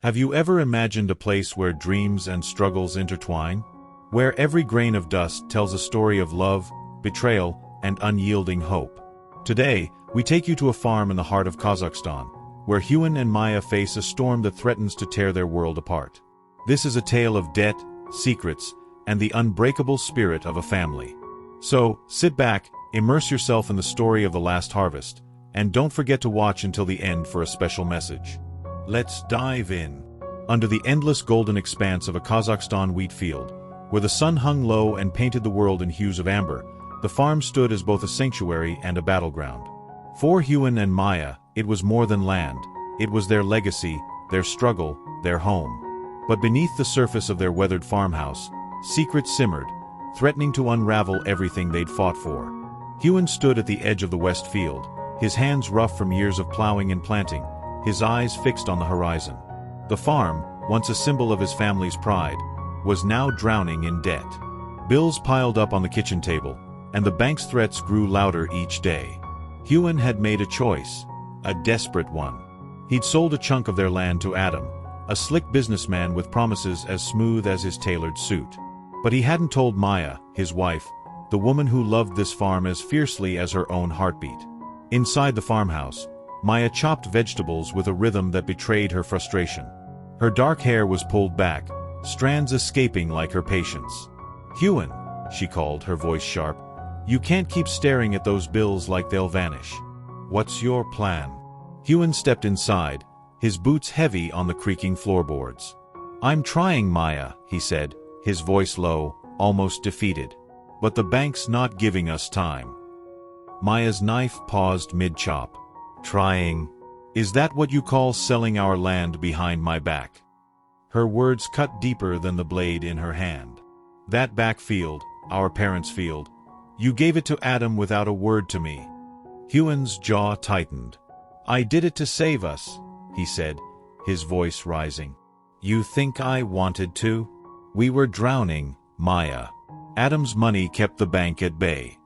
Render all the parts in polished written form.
Have you ever imagined a place where dreams and struggles intertwine? Where every grain of dust tells a story of love, betrayal, and unyielding hope? Today, we take you to a farm in the heart of Kazakhstan, where Huyen and Maya face a storm that threatens to tear their world apart. This is a tale of debt, secrets, and the unbreakable spirit of a family. So, sit back, immerse yourself in the story of the last harvest, and don't forget to watch until the end for a special message. Let's dive in. Under the endless golden expanse of a Kazakhstan wheat field, where the sun hung low and painted the world in hues of amber, the farm stood as both a sanctuary and a battleground. For Huyen and Maya, it was more than land. It was their legacy, their struggle, their home. But beneath the surface of their weathered farmhouse, secrets simmered, threatening to unravel everything they'd fought for. Huyen stood at the edge of the west field, his hands rough from years of plowing and planting, his eyes fixed on the horizon. The farm, once a symbol of his family's pride, was now drowning in debt. Bills piled up on the kitchen table, and the bank's threats grew louder each day. Huyen had made a choice, a desperate one. He'd sold a chunk of their land to Adam, a slick businessman with promises as smooth as his tailored suit. But he hadn't told Maya, his wife, the woman who loved this farm as fiercely as her own heartbeat. Inside the farmhouse, Maya chopped vegetables with a rhythm that betrayed her frustration. Her dark hair was pulled back, strands escaping like her patience. "Huyen," she called, her voice sharp, "you can't keep staring at those bills like they'll vanish. What's your plan?" Huyen stepped inside, his boots heavy on the creaking floorboards. "I'm trying, Maya," he said, his voice low, almost defeated. "But the bank's not giving us time." Maya's knife paused mid-chop. "Trying? Is that what you call selling our land behind my back?" Her words cut deeper than the blade in her hand. "That back field, our parents' field, you gave it to Adam without a word to me." Huyen's jaw tightened. "I did it to save us," he said, his voice rising. "You think I wanted to? We were drowning, Maya. Adam's money kept the bank at bay."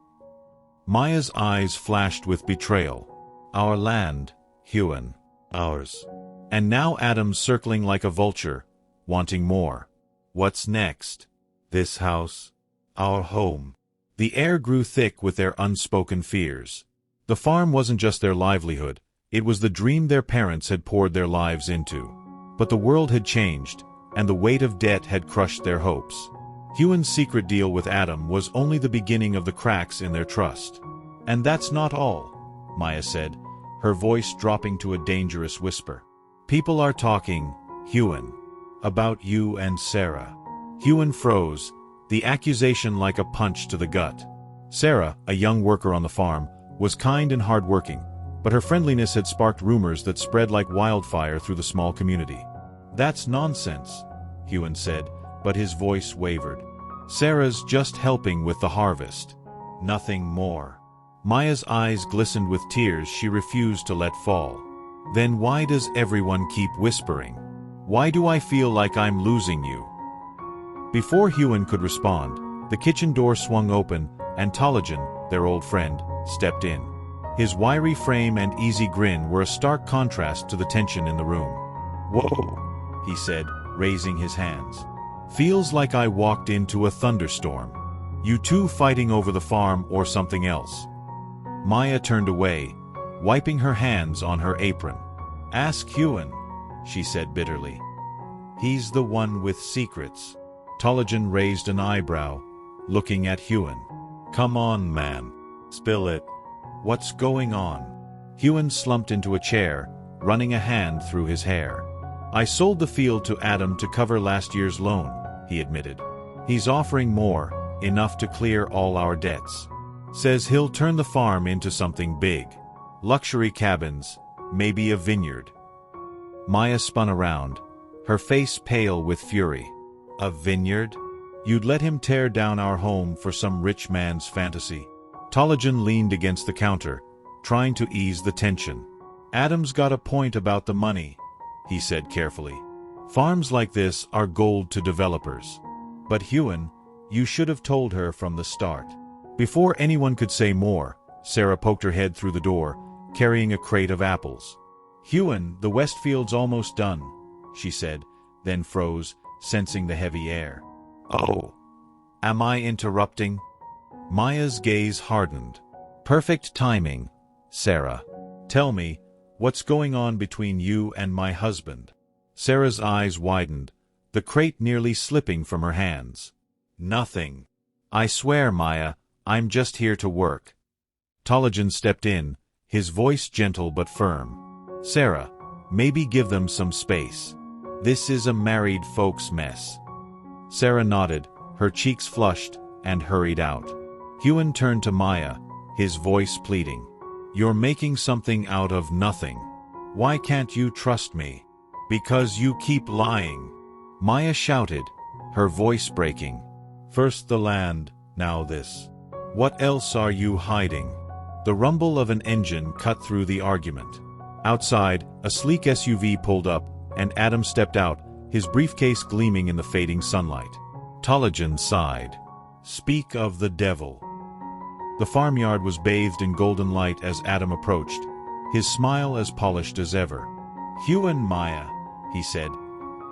Maya's eyes flashed with betrayal. "Our land, Huyen. Ours. And now Adam's circling like a vulture, wanting more. What's next? This house? Our home?" The air grew thick with their unspoken fears. The farm wasn't just their livelihood, it was the dream their parents had poured their lives into. But the world had changed, and the weight of debt had crushed their hopes. Huyen's secret deal with Adam was only the beginning of the cracks in their trust. "And that's not all," Maya said, her voice dropping to a dangerous whisper. "People are talking, Huyen, about you and Sarah." Huyen froze, the accusation like a punch to the gut. Sarah, a young worker on the farm, was kind and hard-working, but her friendliness had sparked rumors that spread like wildfire through the small community. "That's nonsense," Huyen said, but his voice wavered. "Sarah's just helping with the harvest. Nothing more." Maya's eyes glistened with tears she refused to let fall. "Then why does everyone keep whispering? Why do I feel like I'm losing you?" Before Huyen could respond, the kitchen door swung open, and Tolajan, their old friend, stepped in. His wiry frame and easy grin were a stark contrast to the tension in the room. "Whoa," he said, raising his hands. "Feels like I walked into a thunderstorm. You two fighting over the farm or something else?" Maya turned away, wiping her hands on her apron. "Ask Huyen," she said bitterly. "He's the one with secrets." Tolajan raised an eyebrow, looking at Huyen. "Come on, man. Spill it. What's going on?" Huyen slumped into a chair, running a hand through his hair. "I sold the field to Adam to cover last year's loan," he admitted. "He's offering more, enough to clear all our debts. Says he'll turn the farm into something big. Luxury cabins, maybe a vineyard." Maya spun around, her face pale with fury. "A vineyard? You'd let him tear down our home for some rich man's fantasy?" Tolajan leaned against the counter, trying to ease the tension. "Adam's got a point about the money," he said carefully. "Farms like this are gold to developers. But Huyen, you should have told her from the start." Before anyone could say more, Sarah poked her head through the door, carrying a crate of apples. "Huyen, the Westfield's almost done," she said, then froze, sensing the heavy air. Oh, am I interrupting? Maya's gaze hardened. Perfect timing, Sarah. Tell me, what's going on between you and my husband? Sarah's eyes widened, the crate nearly slipping from her hands. Nothing. I swear, Maya, I'm just here to work. Tolojan stepped in, his voice gentle but firm. Sarah, maybe give them some space. This is a married folks' mess. Sarah nodded, her cheeks flushed, and hurried out. Huyen turned to Maya, his voice pleading. You're making something out of nothing. Why can't you trust me? Because you keep lying. Maya shouted, her voice breaking. First the land, now this. What else are you hiding? The rumble of an engine cut through the argument. Outside, a sleek SUV pulled up, and Adam stepped out, his briefcase gleaming in the fading sunlight. Tolojan sighed. Speak of the devil. The farmyard was bathed in golden light as Adam approached, his smile as polished as ever. Huyen, Maya, he said,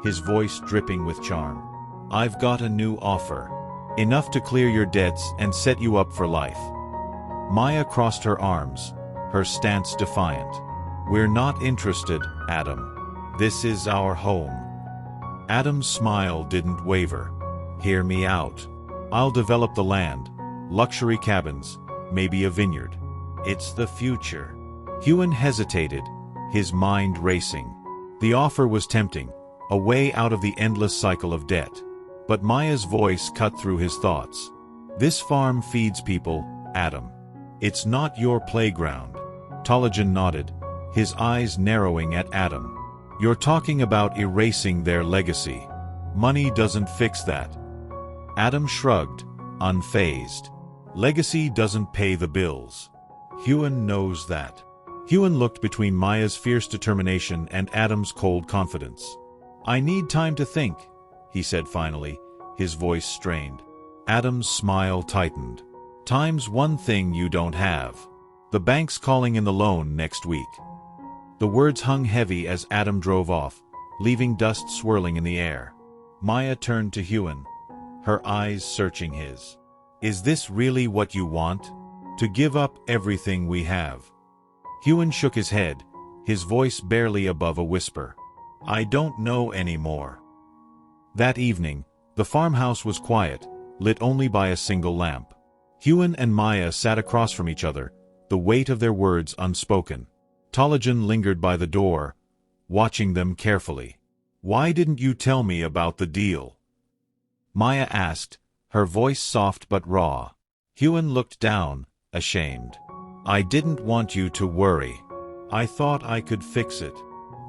his voice dripping with charm. I've got a new offer. Enough to clear your debts and set you up for life. Maya crossed her arms, her stance defiant. We're not interested, Adam. This is our home. Adam's smile didn't waver. Hear me out. I'll develop the land, luxury cabins, maybe a vineyard. It's the future. Huyen hesitated, his mind racing. The offer was tempting, a way out of the endless cycle of debt. But Maya's voice cut through his thoughts. This farm feeds people, Adam. It's not your playground. Tolojan nodded, his eyes narrowing at Adam. You're talking about erasing their legacy. Money doesn't fix that. Adam shrugged, unfazed. Legacy doesn't pay the bills. Huyen knows that. Huyen looked between Maya's fierce determination and Adam's cold confidence. I need time to think, he said finally, his voice strained. Adam's smile tightened. Time's one thing you don't have. The bank's calling in the loan next week. The words hung heavy as Adam drove off, leaving dust swirling in the air. Maya turned to Huyen, her eyes searching his. Is this really what you want? To give up everything we have? Huyen shook his head, his voice barely above a whisper. I don't know anymore. That evening, the farmhouse was quiet, lit only by a single lamp. Huyen and Maya sat across from each other, the weight of their words unspoken. Tolojan lingered by the door, watching them carefully. Why didn't you tell me about the deal? Maya asked, her voice soft but raw. Huyen looked down, ashamed. I didn't want you to worry. I thought I could fix it.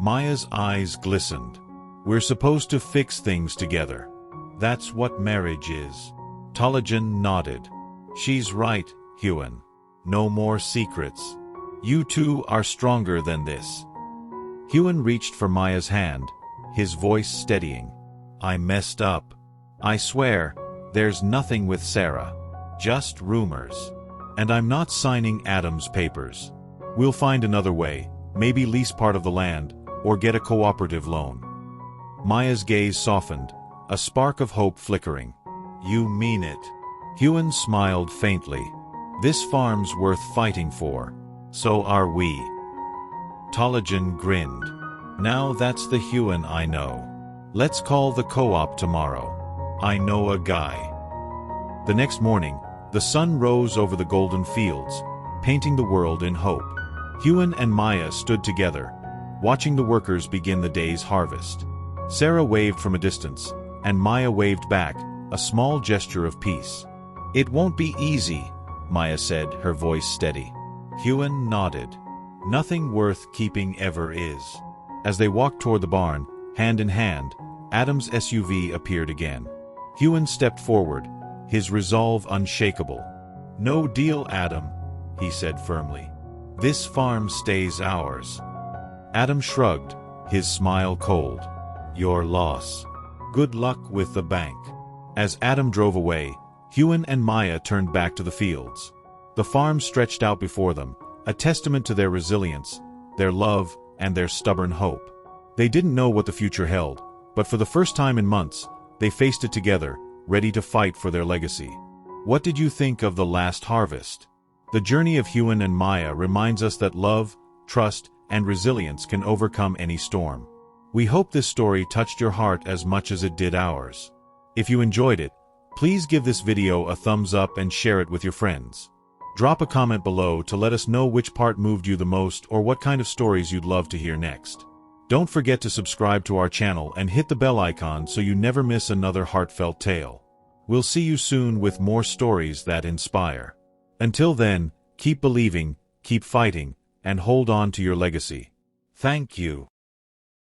Maya's eyes glistened. We're supposed to fix things together. That's what marriage is. Tolojan nodded. She's right, Huyen. No more secrets. You two are stronger than this. Huyen reached for Maya's hand, his voice steadying. I messed up. I swear, there's nothing with Sarah. Just rumors. And I'm not signing Adam's papers. We'll find another way, maybe lease part of the land, or get a cooperative loan. Maya's gaze softened, a spark of hope flickering. You mean it? Huyen smiled faintly. This farm's worth fighting for. So are we. Tolojan grinned. Now that's the Huyen I know. Let's call the co-op tomorrow. I know a guy. The next morning, the sun rose over the golden fields, painting the world in hope. Huyen and Maya stood together, watching the workers begin the day's harvest. Sarah waved from a distance, and Maya waved back, a small gesture of peace. It won't be easy, Maya said, her voice steady. Huyen nodded. Nothing worth keeping ever is. As they walked toward the barn, hand in hand, Adam's SUV appeared again. Huyen stepped forward, his resolve unshakable. No deal, Adam, he said firmly. This farm stays ours. Adam shrugged, his smile cold. Your loss. Good luck with the bank. As Adam drove away, Huyen and Maya turned back to the fields. The farm stretched out before them, a testament to their resilience, their love, and their stubborn hope. They didn't know what the future held, but for the first time in months, they faced it together, ready to fight for their legacy. What did you think of The Last Harvest? The journey of Huyen and Maya reminds us that love, trust, and resilience can overcome any storm. We hope this story touched your heart as much as it did ours. If you enjoyed it, please give this video a thumbs up and share it with your friends. Drop a comment below to let us know which part moved you the most or what kind of stories you'd love to hear next. Don't forget to subscribe to our channel and hit the bell icon so you never miss another heartfelt tale. We'll see you soon with more stories that inspire. Until then, keep believing, keep fighting, and hold on to your legacy. Thank you.